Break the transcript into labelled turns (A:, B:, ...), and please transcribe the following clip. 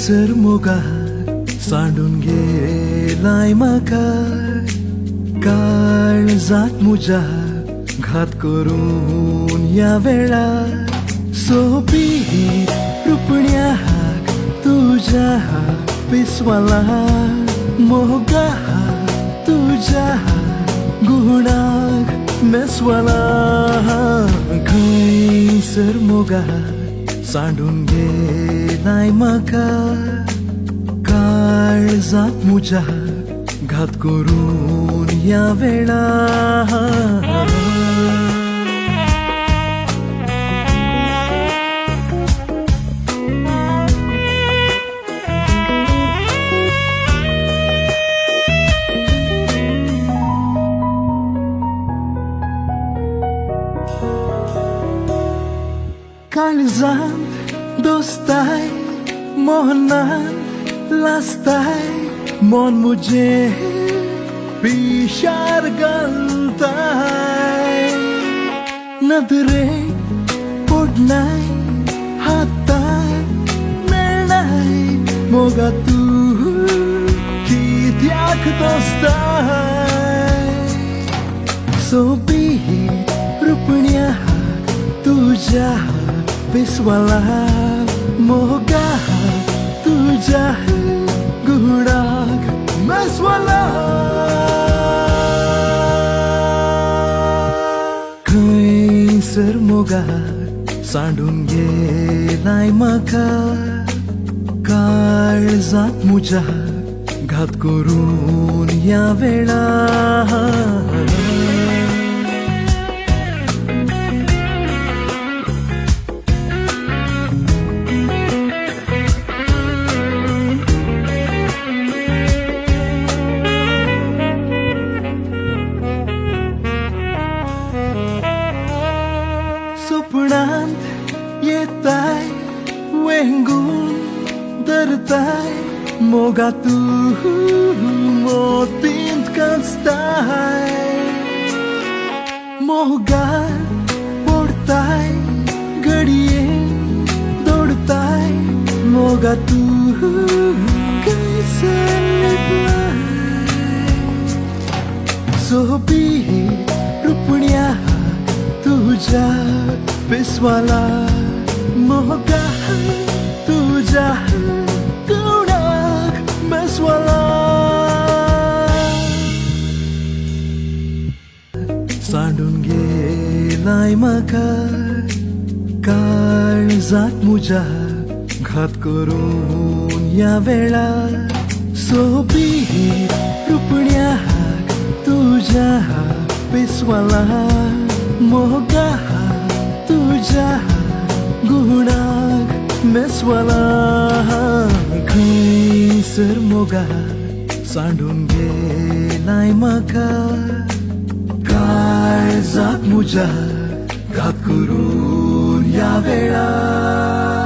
A: sir मोगार सांडून गेलाय म्हाका काळजात मुज्या घात करून या वेळार सोबी रुपण्याक तुझ्या पिसवाला मोगा तुझ्या गुणाक मेसवाला खंयसर मोगार सांडून गेलाय म्हाका काळजात मुज्या घात करून या वेळार काळजांत दोस्ताय मोहनांत लास्ताय मन मुझे पिशार घालताय नदरे पडनाय हाताक मेळनाय मोगा तू कित्याक दोस्ताय सोबी रुपण्या तुझ्या पिसवाला मोगा तुझ्या गुणाक मेसवाला खंयसर मोगार सांडून गेलाय म्हाका काळजात मुज्या घात करून या वेळार स्वप्नांत येताय वेंगून धरताय मोगा तू मोतींत कांचताय मोगार पडताय घडयेन दौडताय मोगा तू कैसर लिपलाय सोबी रुपण्या तुझ्या पिसवाला मोगा तुझ्या गुणाक मेसवाला सांडून गेलाय म्हाका काळजात मुज्या घात करून या वेळार सोबी रुपण्याक तुझ्या पिसवाला मोगा तुझ्या गुणाक मेसवाला खंयसर मोगार सांडून गेलाय म्हाका काळजात मुज्या घात करून या वेळार